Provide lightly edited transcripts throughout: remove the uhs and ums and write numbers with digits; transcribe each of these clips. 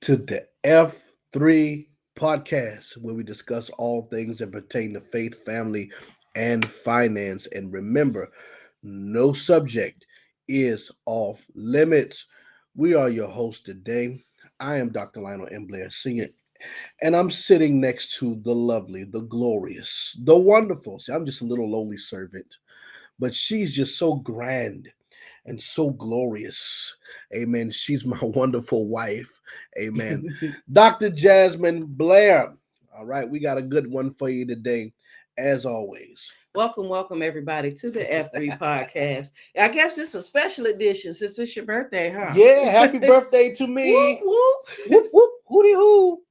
to the F3 podcast, where we discuss all things that pertain to faith, family, and finance. And remember, no subject is off limits. We are your hosts today. I am Dr. Lionel M. Blair, Sr., and I'm sitting next to the lovely, the glorious, the wonderful. See, I'm just a little lowly servant, but she's just so grand and so glorious. Amen. She's my wonderful wife. Amen. Dr. Jasmine Blair. All right, we got a good one for you today, as always. Welcome everybody to the F3 podcast. I guess it's a special edition since it's your birthday, huh? Yeah, happy birthday to Whoop, me. whoop. Whoop, whoop, hooty hoo.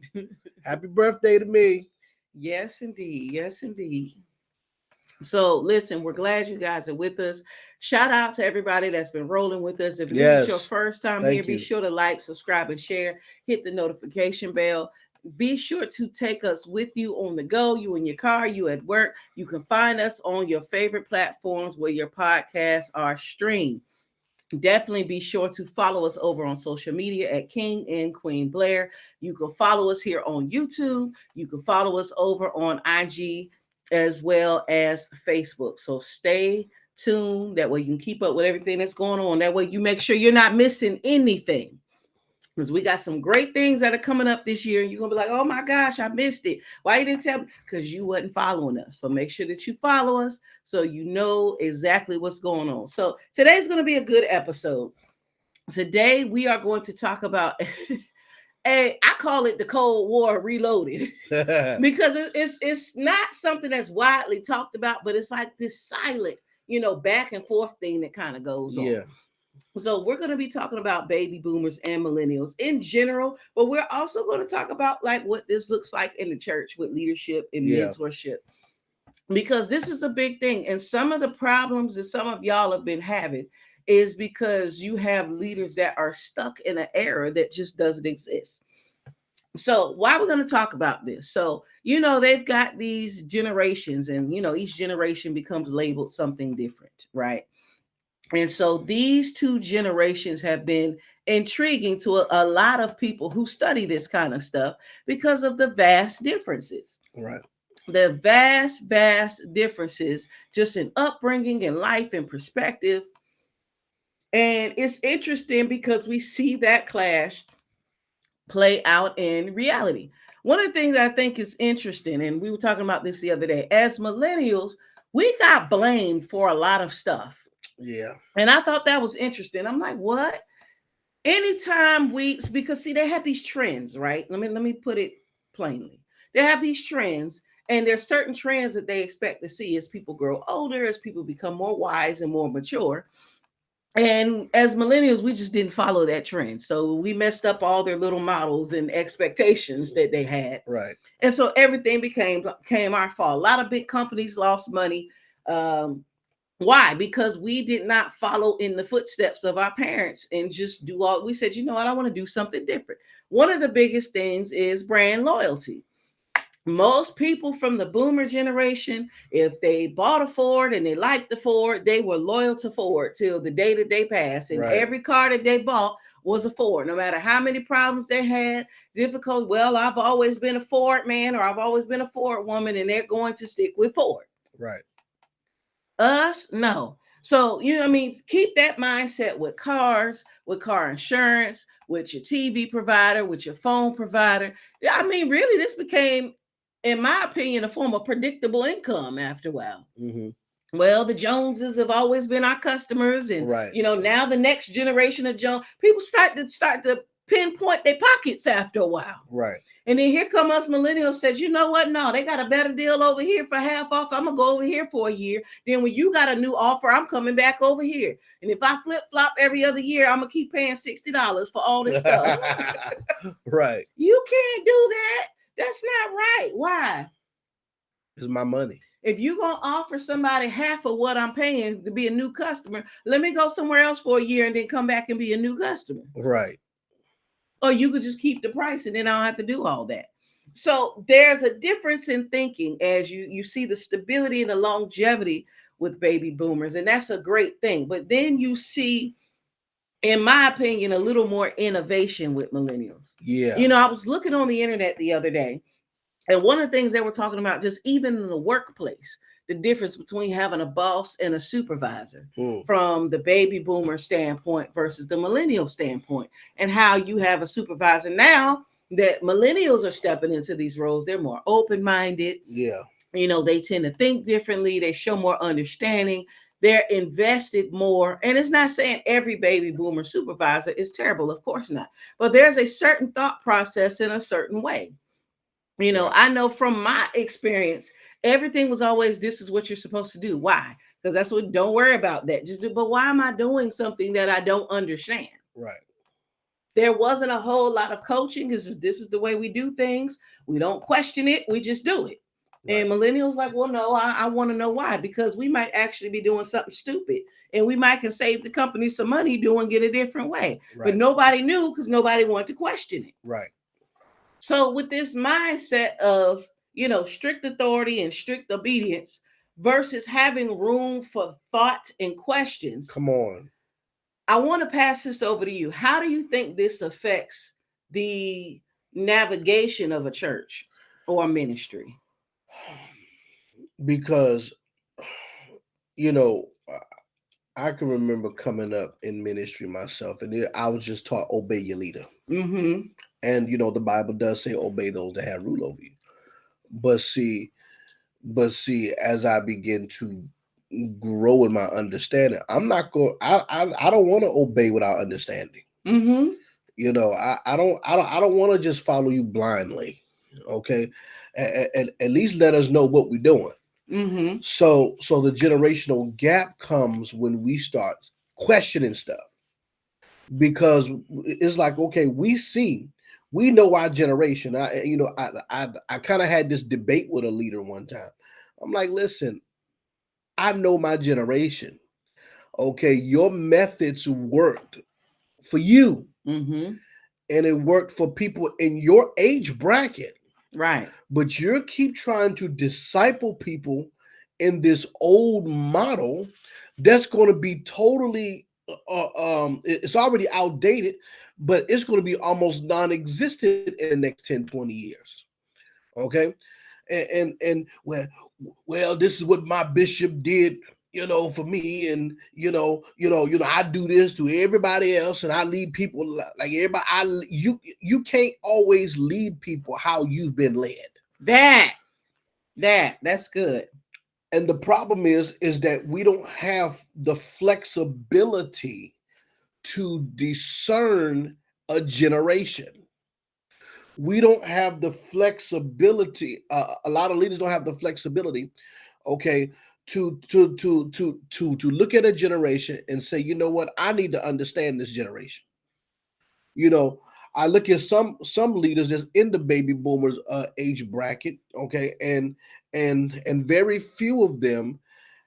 Happy birthday to me. Yes, indeed. Yes, indeed. So, listen, we're glad you guys are with us. Shout out to everybody that's been rolling with us. If this is your Yes, first time here, thank be you. sure to like, subscribe, and share. Hit the notification bell. Be sure to take us with you on the go. You in your car, you at work. You can find us on your favorite platforms where your podcasts are streamed. Definitely be sure to follow us over on social media at King and Queen Blair. You can follow us here on YouTube. You can follow us over on IG as well as Facebook. So stay tuned. That way you can keep up with everything that's going on. That way you make sure you're not missing anything. Because we got some great things that are coming up this year. And you're going to be like, oh my gosh, I missed it. Why you didn't tell me? Because you wasn't following us. So make sure that you follow us so you know exactly what's going on. So today's going to be a good episode. Today we are going to talk about, I call it the Cold War Reloaded. Because it's not something that's widely talked about, but it's like this silent, back and forth thing that kind of goes on. Yeah. So we're going to be talking about baby boomers and millennials in general, but we're also going to talk about like what this looks like in the church with leadership and Yeah. mentorship, because this is a big thing. And some of the problems that some of y'all have been having is because you have leaders that are stuck in an era that just doesn't exist. So why we're going to talk about this? So, they've got these generations and, each generation becomes labeled something different, right? And so these two generations have been intriguing to a lot of people who study this kind of stuff because of the vast differences. Right. The vast differences just in upbringing and life and perspective. And it's interesting because we see that clash play out in reality. One of the things I think is interesting, and we were talking about this the other day, as millennials, we got blamed for a lot of stuff. Yeah. And I thought that was interesting. I'm like, what? Anytime because see, they have these trends, right? Let me put it plainly. They have these trends, and there's certain trends that they expect to see as people grow older, as people become more wise and more mature. And as millennials, we just didn't follow that trend. So we messed up all their little models and expectations that they had. Right. And so everything became our fault. A lot of big companies lost money. Why? Because we did not follow in the footsteps of our parents and just do all we said, you know what, I want to do something different. One of the biggest things is brand loyalty. Most people from the boomer generation, if they bought a Ford and they liked the Ford, they were loyal to Ford till the day that they passed. And Right. every car that they bought was a Ford, no matter how many problems they had, difficult. Well, I've always been a Ford man, or I've always been a Ford woman, and they're going to stick with Ford. Right. Us, no. So, keep that mindset with cars, with car insurance, with your TV provider, with your phone provider. Really, this became, in my opinion, a form of predictable income after a while. Mm-hmm. Well, the Joneses have always been our customers, and Right. Now the next generation of Jones, people start to pinpoint their pockets after a while. Right. And then here come us millennials said, you know what? No, they got a better deal over here for half off. I'm going to go over here for a year. Then when you got a new offer, I'm coming back over here. And if I flip flop every other year, I'm going to keep paying $60 for all this stuff. Right. You can't do that. That's not right. Why? It's my money. If you're going to offer somebody half of what I'm paying to be a new customer, let me go somewhere else for a year and then come back and be a new customer. Right. Or you could just keep the price and then I don't have to do all that. So there's a difference in thinking as you see the stability and the longevity with baby boomers. And that's a great thing. But then you see in my opinion, a little more innovation with millennials. Yeah. I was looking on the internet the other day, and one of the things they were talking about, just even in the workplace, the difference between having a boss and a supervisor Mm. from the baby boomer standpoint versus the millennial standpoint, and how you have a supervisor now that millennials are stepping into these roles. They're more open minded. Yeah. They tend to think differently, they show more understanding, they're invested more. And it's not saying every baby boomer supervisor is terrible, of course not, but there's a certain thought process in a certain way. Right. I know from my experience, everything was always, this is what you're supposed to do. Why? Because that's what, don't worry about that, just do. But why am I doing something that I don't understand? Right. There wasn't a whole lot of coaching, because this is the way we do things. We don't question it, we just do it. Right. And millennials like, well, no, I want to know why, because we might actually be doing something stupid, and we might can save the company some money doing it a different way. But Right. nobody knew because nobody wanted to question it. Right. So with this mindset of, strict authority and strict obedience versus having room for thought and questions, Come on. I want to pass this over to you. How do you think this affects the navigation of a church or a ministry? Because you know, I can remember coming up in ministry myself, and I was just taught obey your leader. Mm-hmm. And the Bible does say obey those that have rule over you. But see, as I begin to grow in my understanding, I'm not going. I don't want to obey without understanding. Mm-hmm. I don't want to just follow you blindly. Okay, at least let us know what we're doing. Mm-hmm. So the generational gap comes when we start questioning stuff, because it's like, okay, we know our generation. I kind of had this debate with a leader one time. I'm like, listen, I know my generation. Okay, your methods worked for you, Mm-hmm. and it worked for people in your age bracket, Right. but you keep trying to disciple people in this old model that's going to be totally it's already outdated, but it's going to be almost non-existent in the next 10, 20 years. Okay. And well, this is what my bishop did, for me. And I do this to everybody else, and I lead people like everybody. You can't always lead people how you've been led. That that's good. And the problem is that we don't have the flexibility to discern a generation. We don't have the flexibility. A lot of leaders don't have the flexibility, okay, to look at a generation and say, you know what, I need to understand this generation. You know, I look at some leaders that's in the baby boomers age bracket, okay, and very few of them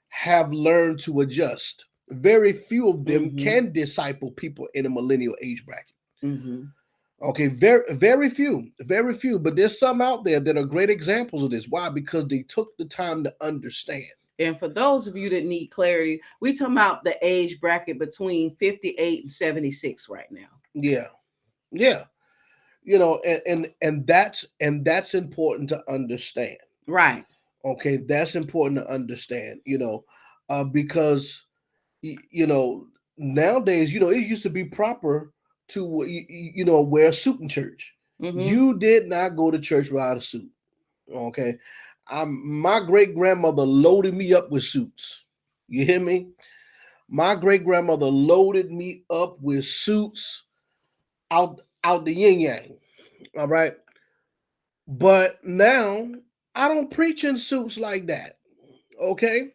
have learned to adjust. Very few of them Mm-hmm. can disciple people in a millennial age bracket. Mm-hmm. Okay, very few, very few. But there's some out there that are great examples of this. Why? Because they took the time to understand. And for those of you that need clarity, we talking about the age bracket between 58 and 76 right now. Yeah, yeah. And that's important to understand. Right. Okay, that's important to understand. Because you know nowadays, it used to be proper to wear a suit in church. Mm-hmm. You did not go to church without a suit. Okay, my great grandmother loaded me up with suits. You hear me? My great grandmother loaded me up with suits out the yin yang. All right, but now I don't preach in suits like that. Okay,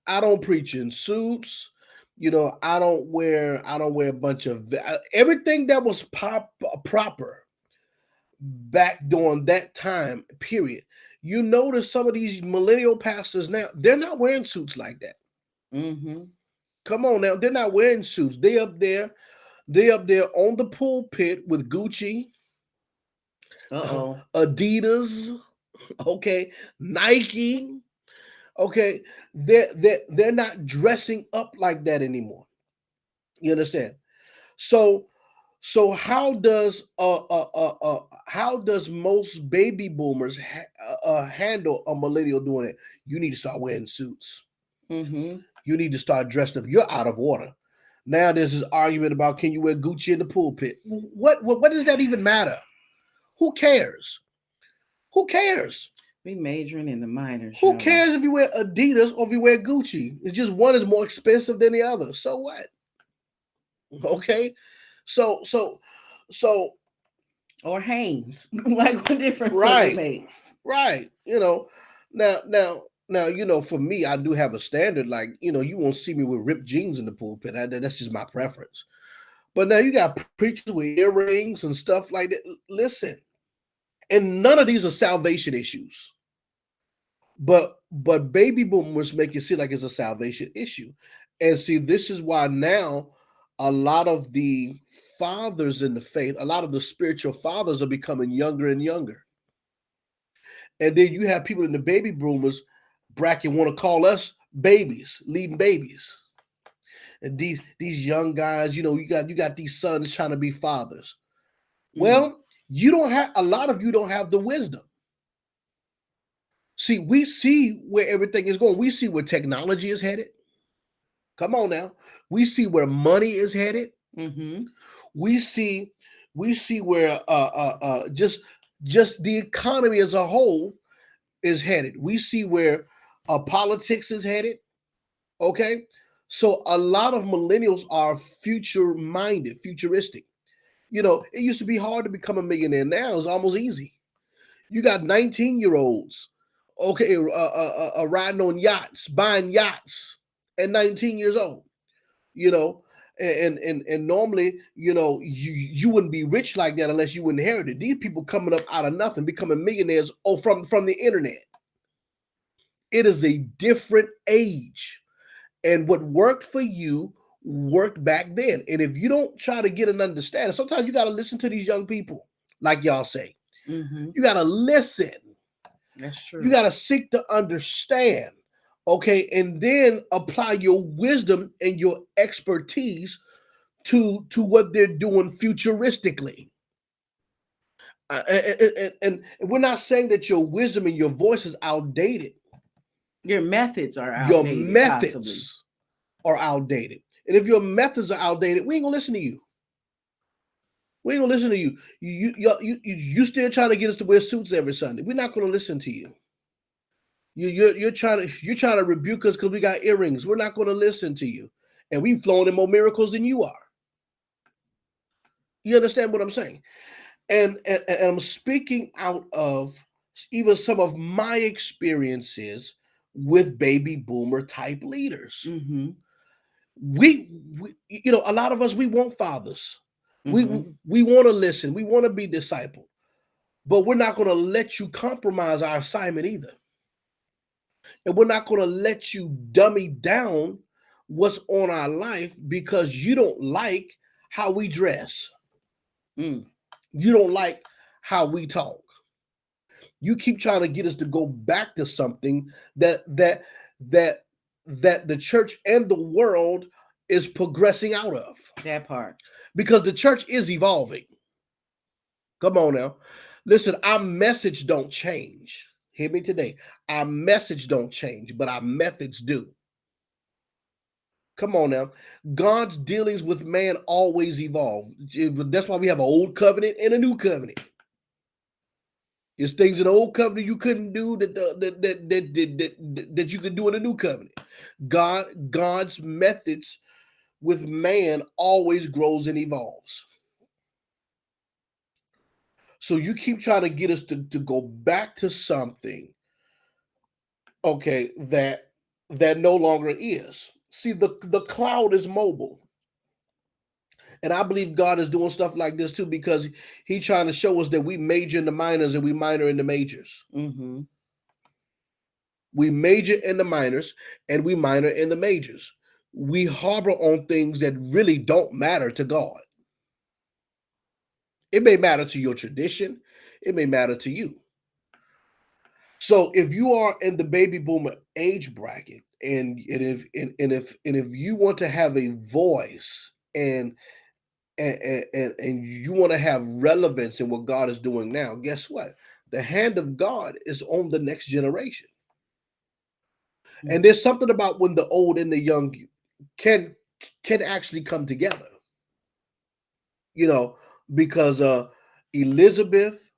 I don't preach in suits. I don't wear a bunch of everything that was proper back during that time period. You notice some of these millennial pastors now, they're not wearing suits like that. Mm-hmm. Come on now, they're not wearing suits. They up there on the pulpit with Gucci, Uh-oh. Adidas, okay, Nike, okay. They're not dressing up like that anymore. You understand? So how does most baby boomers handle a millennial doing it? You need to start wearing suits. Mm-hmm. You need to start dressed up. You're out of order. Now there's this argument about can you wear Gucci in the pulpit? What does that even matter? Who cares? Who cares? We majoring in the minors, Who y'all. cares if you wear Adidas or if you wear Gucci? It's just one is more expensive than the other. So what? Okay. So so so Or Hanes. Like, what difference does it right, make? right. Now, for me, I do have a standard. Like, you won't see me with ripped jeans in the pulpit. That's just my preference. But now you got preachers with earrings and stuff like that. Listen, and none of these are salvation issues. But baby boomers make it seem like it's a salvation issue. And see, this is why now a lot of the fathers in the faith, a lot of the spiritual fathers are becoming younger and younger. And then you have people in the baby boomers bracket want to call us babies, leading babies. And these young guys, you got these sons trying to be fathers. Mm. Well, you don't have a lot of you don't have the wisdom. See, we see where everything is going. We see where technology is headed. Come on now. We see where money is headed. Mm-hmm. We see we see where just the economy as a whole is headed. We see where politics is headed. Okay. So a lot of millennials are future minded, futuristic. It used to be hard to become a millionaire. Now it's almost easy. You got 19-year-olds, okay, riding on yachts, buying yachts at 19 years old. You know, and normally, you wouldn't be rich like that unless you inherited. These people coming up out of nothing, becoming millionaires, from the internet. It is a different age, and what worked for you worked back then. And if you don't try to get an understanding, sometimes you got to listen to these young people, like y'all say. Mm-hmm. You got to listen. That's You true. got to seek to understand, okay, and then apply your wisdom and your expertise to what they're doing futuristically. And we're not saying that your wisdom and your voice is outdated. Your methods are Your outdated, possibly. methods are outdated. And if your methods are outdated, we ain't gonna listen to you. We ain't gonna listen to you. You still trying to get us to wear suits every Sunday. We're not gonna listen to you. You're trying to rebuke us because we got earrings. We're not gonna listen to you. And we've flown in more miracles than you are. You understand what I'm saying? And I'm speaking out of even some of my experiences with baby boomer type leaders. Mm-hmm. We a lot of us, we want fathers. We Mm-hmm. we want to listen. We want to be discipled, but we're not going to let you compromise our assignment either, and we're not going to let you dummy down what's on our life because you don't like how we dress. Mm. You don't like how we talk. You keep trying to get us to go back to something that that the church and the world is progressing out of, That part. because the church is evolving. Come on now. Listen, our message don't change. Hear me today. Our message don't change, but our methods do. Come on now. God's dealings with man always evolve. That's why we have an old covenant and a new covenant. There's things in the old covenant you couldn't do that you could do in the new covenant. God's methods with man always grows and evolves. So you keep trying to get us to go back to something, okay, that no longer is. See, the cloud is mobile. And I believe God is doing stuff like this too because He's trying to show us that we major in the minors and we minor in the majors. Mm-hmm. We major in the minors and we minor in the majors. We harbor on things that really don't matter to God. It may matter to your tradition, it may matter to you. So if you are in the baby boomer age bracket, and if you want to have a voice and you want to have relevance in what God is doing now, guess what? The hand of God is on the next generation. Mm. And there's something about when the old and the young can can actually come together, you know, because Elizabeth,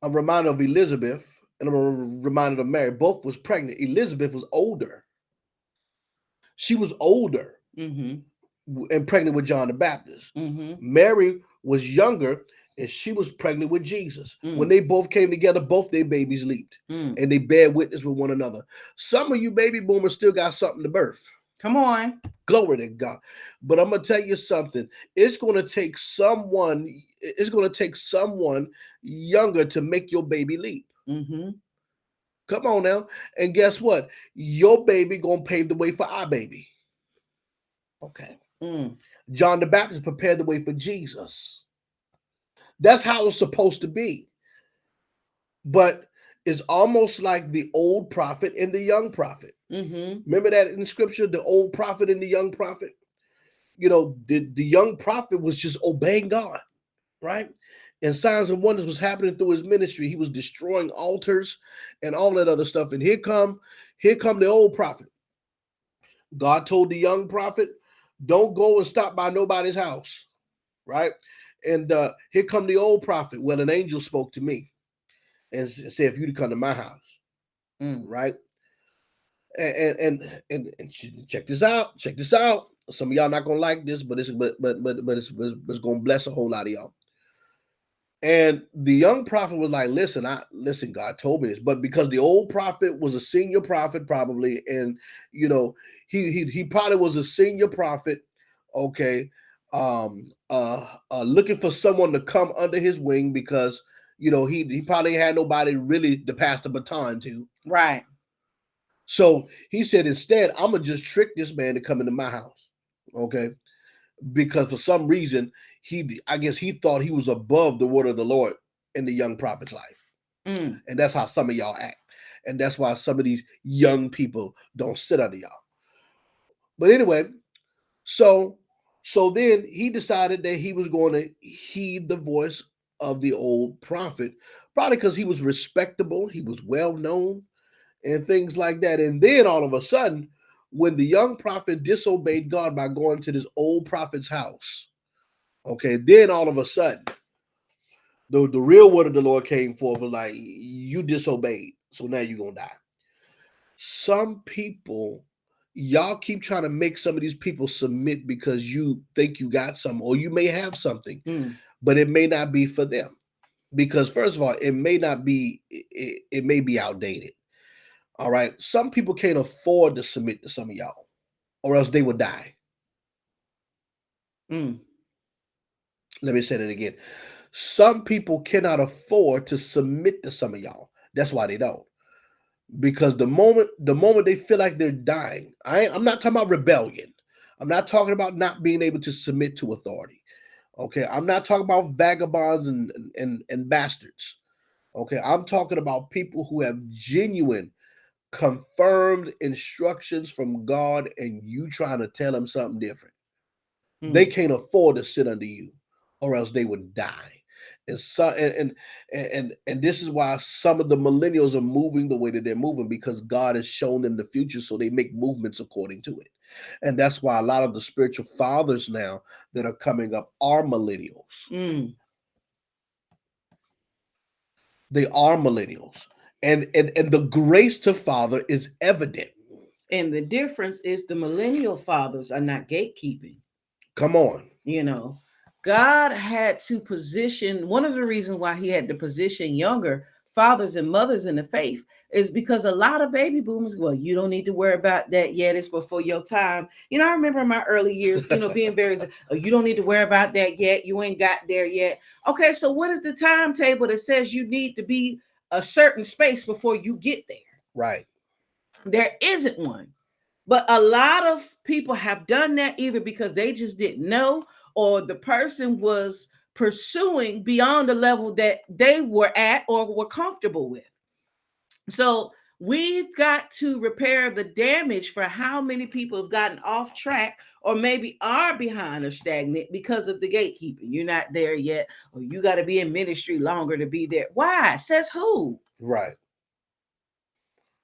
I'm reminded of Elizabeth, and I'm reminded of Mary. Both was pregnant. Elizabeth was older. She was older Mm-hmm. and pregnant with John the Baptist. Mm-hmm. Mary was younger and she was pregnant with Jesus. When Mm. they both came together, both their babies leaped Mm. and they bear witness with one another. Some of you baby boomers still got something to birth. Come on. Glory to God. But I'm gonna tell you something. It's gonna take someone younger to make your baby leap. Mm-hmm. Come on now. And guess what? Your baby gonna pave the way for our baby. Okay. Mm. John the Baptist prepared the way for Jesus. That's how it's supposed to be. But it's almost like the old prophet and the young prophet. Mm-hmm. Remember that in scripture, the old prophet and the young prophet? The young prophet was just obeying God, right? And signs and wonders was happening through his ministry. He was destroying altars and all that other stuff. And here come the old prophet. God told the young prophet, don't go and stop by nobody's house, right? And here come the old prophet. Well, an angel spoke to me and said, if you to come to my house, Mm. right? And check this out. Check this out. Some of y'all not gonna like this, but it's gonna bless a whole lot of y'all. And the young prophet was like, listen, God told me this. But because the old prophet was a senior prophet, probably, and you know, he probably was a senior prophet, okay, looking for someone to come under his wing because he probably had nobody really to pass the baton to. Right. So he said, instead, I'm gonna just trick this man to come into my house. Okay. Because for some reason, I guess he thought he was above the word of the Lord in the young prophet's life. Mm. And that's how some of y'all act. And that's why some of these young people don't sit under y'all. But anyway, so so then he decided that he was going to heed the voice of the old prophet, probably because he was respectable, he was well known, and things like that. And then all of a sudden, when the young prophet disobeyed God by going to this old prophet's house, okay, then all of a sudden, the real word of the Lord came forth was like, you disobeyed, so now you're gonna die. Some people, y'all keep trying to make some of these people submit because you think you got something, or you may have something, Mm. but it may not be for them. Because first of all, it may not be, it may be outdated. All right. Some people can't afford to submit to some of y'all, or else they would die. Mm. Let me say that again. Some people cannot afford to submit to some of y'all. That's why they don't. Because the moment they feel like they're dying, I'm not talking about rebellion. I'm not talking about not being able to submit to authority. Okay. I'm not talking about vagabonds and bastards. Okay. I'm talking about people who have genuine confirmed instructions from God and you trying to tell them something different. They Mm. can't afford to sit under you, or else they would die. And so and this is why some of the millennials are moving the way that they're moving, because God has shown them the future, so they make movements according to it. And that's why a lot of the spiritual fathers now that are coming up are millennials. Mm. They are millennials. And the grace to father is evident. And the difference is the millennial fathers are not gatekeeping. Come on. You know, God had to position, one of the reasons why he had to position younger fathers and mothers in the faith is because a lot of baby boomers, well, you don't need to worry about that yet. It's before your time. I remember in my early years, being very, oh, you don't need to worry about that yet. You ain't got there yet. Okay, so what is the timetable that says you need to be a certain space before you get there? Right. There isn't one. But a lot of people have done that either because they just didn't know, or the person was pursuing beyond the level that they were at or were comfortable with. So We've got to repair the damage for how many people have gotten off track or maybe are behind or stagnant because of the gatekeeping. You're not there yet, or you got to be in ministry longer to be there. Why? Says who? Right.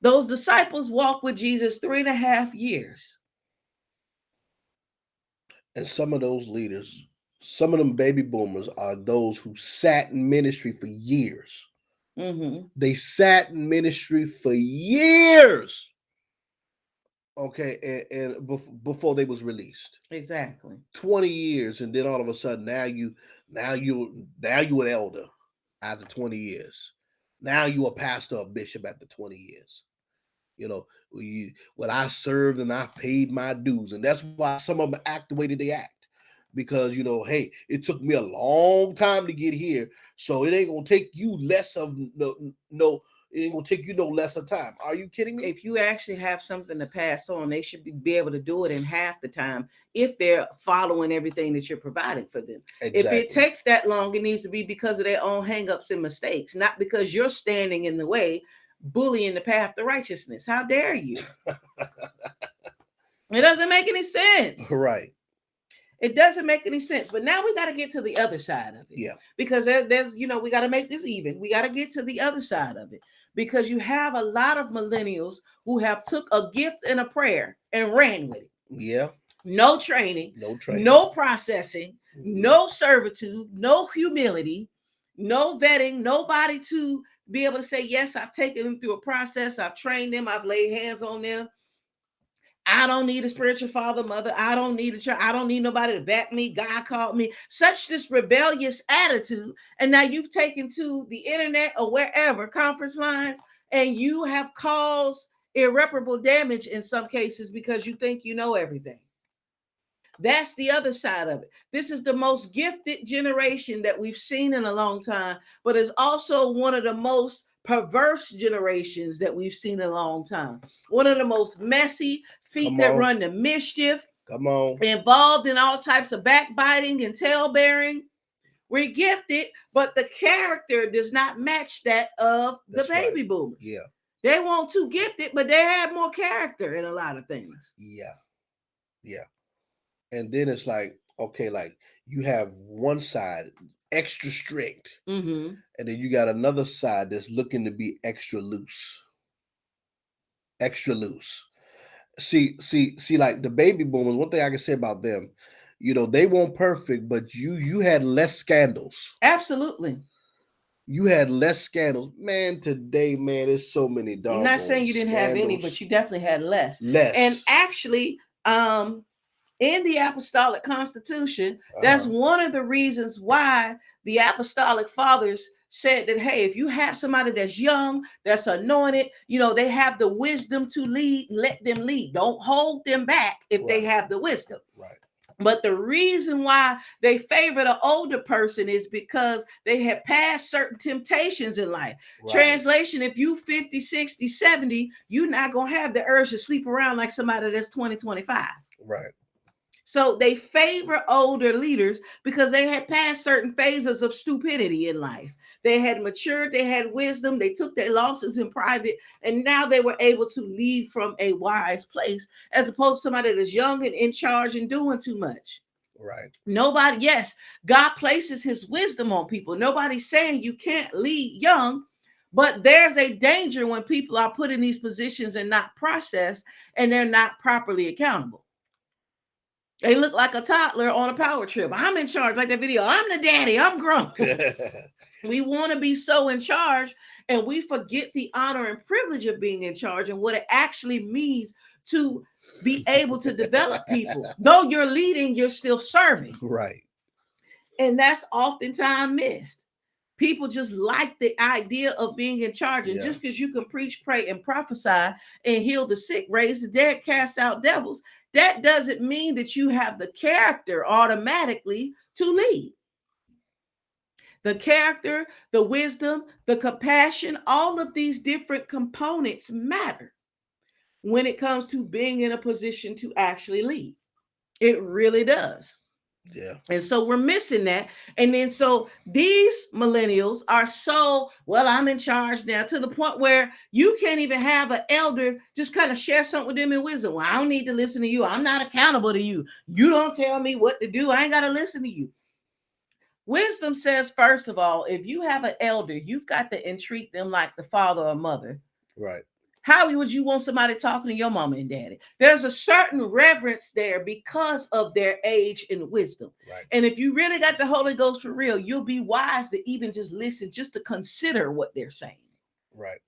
Those disciples walked with Jesus 3.5 years. And some of those leaders, some of them baby boomers are those who sat in ministry for years. Mm-hmm. They sat in ministry for years. Okay, and before they was released. Exactly. 20 years, and then all of a sudden now you an elder after 20 years. Now you a pastor or bishop after 20 years. You know, well, I served and I paid my dues, and that's why some of them act the way that they act. Because hey, it took me a long time to get here, so it ain't gonna take you less of no. It ain't gonna take you no less of time. Are you kidding me? If you actually have something to pass on, they should be able to do it in half the time if they're following everything that you're providing for them. If it Exactly. takes that long, it needs to be because of their own hangups and mistakes, not because you're standing in the way, bullying the path to righteousness. How dare you? It doesn't make any sense. Right. It doesn't make any sense. But now we got to get to the other side of it. Yeah. Because there's, we got to make this even. We got to get to the other side of it. Because you have a lot of millennials who have took a gift and a prayer and ran with it. Yeah. No training, No no processing, Mhm. no servitude, no humility, no vetting, nobody to be able to say, yes, I've taken them through a process. I've trained them. I've laid hands on them. I don't need a spiritual father, mother. I don't need a church. I don't need nobody to back me. God called me. Such this rebellious attitude. And now you've taken to the internet or wherever, conference lines, and you have caused irreparable damage in some cases because you think you know everything. That's the other side of it. This is the most gifted generation that we've seen in a long time, but is also one of the most perverse generations that we've seen in a long time. One of the most messy, feet Come that on. run the mischief, Come on. involved in all types of backbiting and tail bearing. We're gifted, but the character does not match that of the That's right. baby boomers. Yeah. They weren't too gifted, but they have more character in a lot of things. Yeah. Yeah. And then it's like, okay, like you have one side extra strict, Mm-hmm. and then you got another side that's looking to be extra loose. Extra loose. See, like the baby boomers, one thing I can say about them, they weren't perfect, but you had less scandals. Absolutely. You had less scandals. Man, today, man, there's so many I'm not doggone saying you didn't have any, but scandals. you definitely had less. And Less. actually, in the Apostolic Constitution, that's Uh-huh. one of the reasons why the Apostolic Fathers said that, hey, if you have somebody that's young, that's anointed, they have the wisdom to lead, let them lead. Don't hold them back if they Right. have the wisdom. Right. But the reason why they favor the older person is because they have passed certain temptations in life. Right. Translation, if you 50, 60, 70, you're not going to have the urge to sleep around like somebody that's 20, 25. Right. So they favor older leaders because they had passed certain phases of stupidity in life. They had matured, they had wisdom, they took their losses in private, and now they were able to lead from a wise place as opposed to somebody that's young and in charge and doing too much. Right. Nobody, yes, God places his wisdom on people. Nobody's saying you can't lead young, but there's a danger when people are put in these positions and not processed and they're not properly accountable. They look like a toddler on a power trip. I'm in charge, like that video. I'm the daddy. I'm grown. We want to be so in charge, and we forget the honor and privilege of being in charge and what it actually means to be able to develop people. Though you're leading, you're still serving. Right. And that's oftentimes missed. People just like the idea of being in charge. And Yeah. just because you can preach, pray, and prophesy and heal the sick, raise the dead, cast out devils, that doesn't mean that you have the character automatically to lead. The character, the wisdom, the compassion, all of these different components matter when it comes to being in a position to actually lead. It really does. Yeah. And so we're missing that. And then so these millennials are so, well, I'm in charge now, to the point where you can't even have an elder just kind of share something with them in wisdom. Well, I don't need to listen to you. I'm not accountable to you. You don't tell me what to do. I ain't got to listen to you. Wisdom says, first of all, if you have an elder, you've got to entreat them like the father or mother. Right. How would you want somebody talking to your mama and daddy? There's a certain reverence there because of their age and wisdom. Right. And if you really got the Holy Ghost for real, you'll be wise to even just listen, just to consider what they're saying. Right.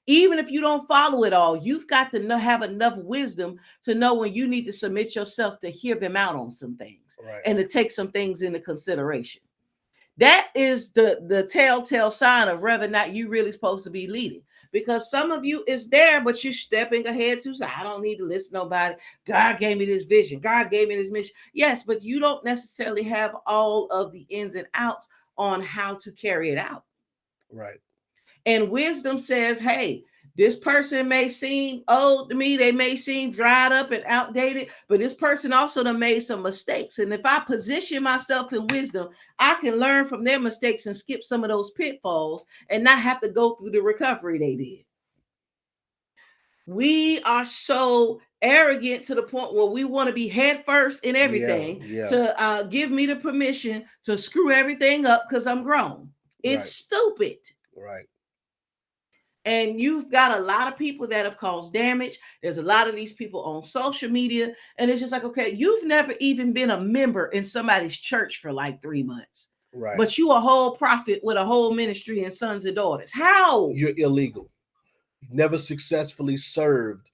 Even if you don't follow it all, you've got to know, have enough wisdom to know when you need to submit yourself to hear them out on some things Right. and to take some things into consideration. That is the telltale sign of whether or not you really supposed to be leading. Because some of you is there, but you're stepping ahead too. So I don't need to listen to nobody. God gave me this vision. God gave me this mission. Yes, but you don't necessarily have all of the ins and outs on how to carry it out. Right. And wisdom says, hey, this person may seem old to me, they may seem dried up and outdated, but this person also done made some mistakes. And if I position myself in wisdom, I can learn from their mistakes and skip some of those pitfalls and not have to go through the recovery they did. We are so arrogant to the point where we want to be head first in Yeah. everything, Yeah. to give me the permission to screw everything up because I'm grown. It's Right. stupid. Right. And you've got a lot of people that have caused damage. There's a lot of these people on social media. And it's just like, okay, you've never even been a member in somebody's church for like 3 months. Right. But you a whole prophet with a whole ministry and sons and daughters. How? You're illegal. Never successfully served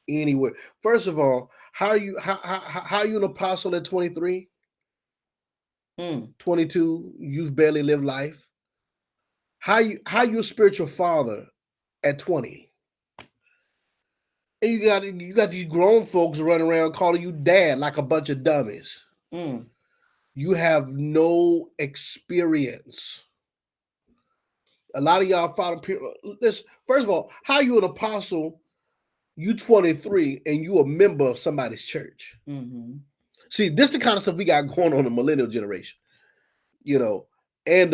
anywhere. First of all, how are you an apostle at 23, Mm, 22? You've barely lived life. How you a spiritual father at 20? And you got these grown folks running around calling you dad like a bunch of dummies. mm, You have no experience. A lot of y'all follow people. This first of all, how you an apostle? You 23 and you a member of somebody's church. mm-hmm. See, this the kind of stuff we got going on in the millennial generation. You know, and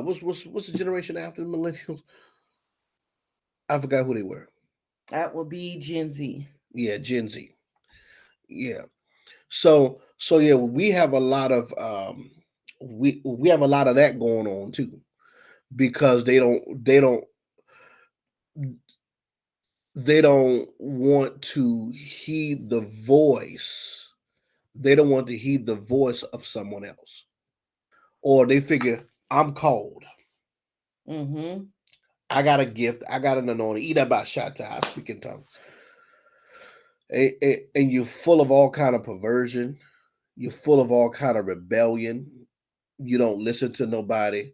what's the generation after the millennials? I forgot who they were. That will be Gen Z. Yeah, Gen Z. Yeah. So yeah, we have a lot of we have a lot of that going on too, because they don't want to heed the voice. They don't want to heed the voice of someone else, or they figure I'm called. Mm-hmm. I got a gift. I got an anointing. Eat about shot I speak in tongues. And you're full of all kind of perversion. You're full of all kind of rebellion. You don't listen to nobody.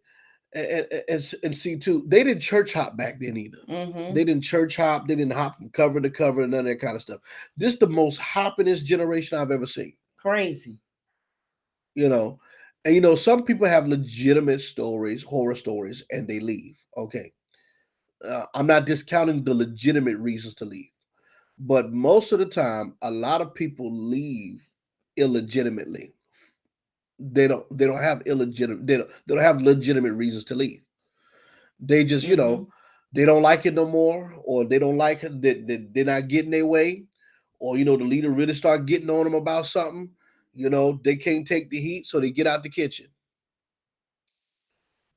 And see too, they didn't church hop back then either. Mm-hmm. They didn't church hop. They didn't hop from cover to cover and none of that kind of stuff. This the most hoppingest generation I've ever seen. Crazy. You know, and some people have legitimate stories, horror stories, and they leave. Okay, I'm not discounting the legitimate reasons to leave, but most of the time, a lot of people leave illegitimately. They don't have illegitimate they don't have legitimate reasons to leave. They just Mm-hmm. they don't like it no more, or they don't like it that they're not getting their way, or the leader really start getting on them about something. They can't take the heat, so they get out the kitchen.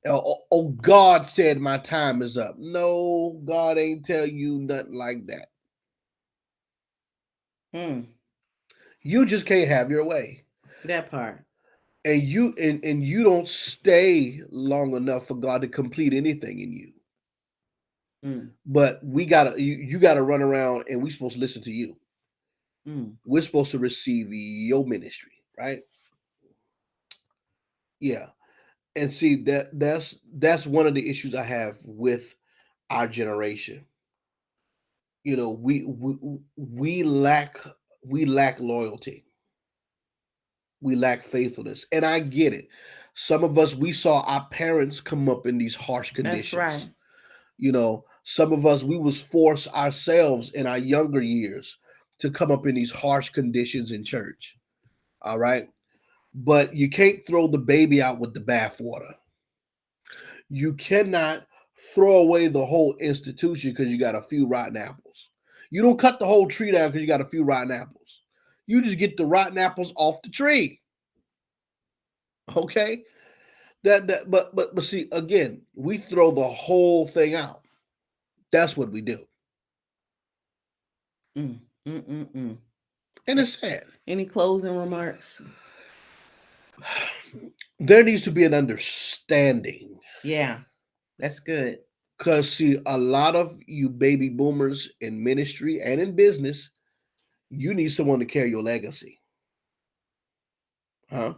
Oh, God said my time is up. No, God ain't tell you nothing like that. Mm. You just can't have your way. That part. And you don't stay long enough for God to complete anything in you. Mm. But you gotta run around, and we supposed to listen to you. Mm. We're supposed to receive your ministry, right? Yeah. And see, that's one of the issues I have with our generation. We lack loyalty. We lack faithfulness. And I get it. Some of us, we saw our parents come up in these harsh That's right. conditions. Some of us, we was forced ourselves in our younger years to come up in these harsh conditions in church. All right. But you can't throw the baby out with the bathwater. You cannot throw away the whole institution because you got a few rotten apples. You don't cut the whole tree down because you got a few rotten apples. You just get the rotten apples off the tree. Okay? But see, again, we throw the whole thing out. That's what we do. Mm, mm, mm, mm. And it's sad. Any closing remarks? There needs to be an understanding. Yeah, that's good. Because, see, a lot of you baby boomers in ministry and in business, you need someone to carry your legacy. Huh?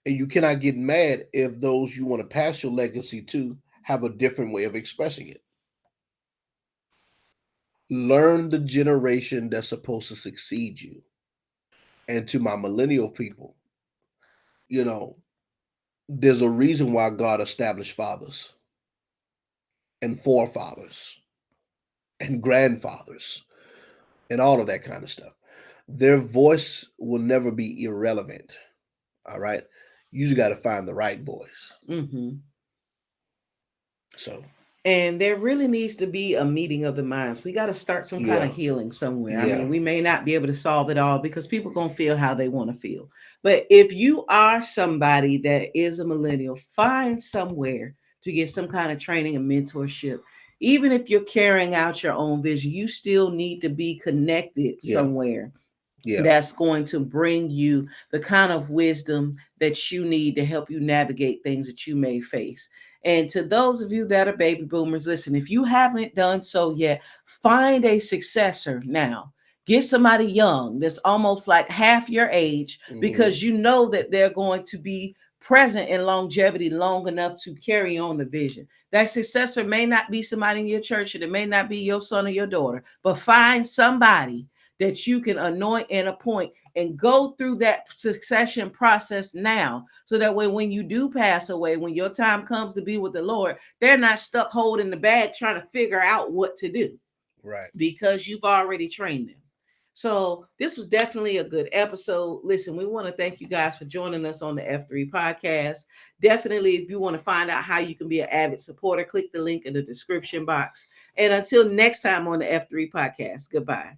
And you cannot get mad if those you want to pass your legacy to have a different way of expressing it. Learn the generation that's supposed to succeed you. And to my millennial people, you know, there's a reason why God established fathers and forefathers and grandfathers and all of that kind of stuff. Their voice will never be irrelevant. All right. You just got to find the right voice. Mm-hmm. So, And there really needs to be a meeting of the minds. We got to start some kind yeah, of healing somewhere. I yeah, mean, we may not be able to solve it all because people going to feel how they want to feel. But if you are somebody that is a millennial, find somewhere to get some kind of training and mentorship. Even if you're carrying out your own vision, you still need to be connected yeah, somewhere yeah, that's going to bring you the kind of wisdom that you need to help you navigate things that you may face. And to those of you that are baby boomers, listen, if you haven't done so yet, find a successor now. Get somebody young that's almost like half your age hmm, because you know that they're going to be present in longevity long enough to carry on the vision. That successor may not be somebody in your church and it may not be your son or your daughter, but find somebody that you can anoint and appoint and go through that succession process now so that way when you do pass away, when your time comes to be with the Lord, they're not stuck holding the bag trying to figure out what to do right. because you've already trained them. So this was definitely a good episode. Listen, we want to thank you guys for joining us on the F3 podcast. Definitely, if you want to find out how you can be an avid supporter, click the link in the description box. And until next time on the F3 podcast, goodbye.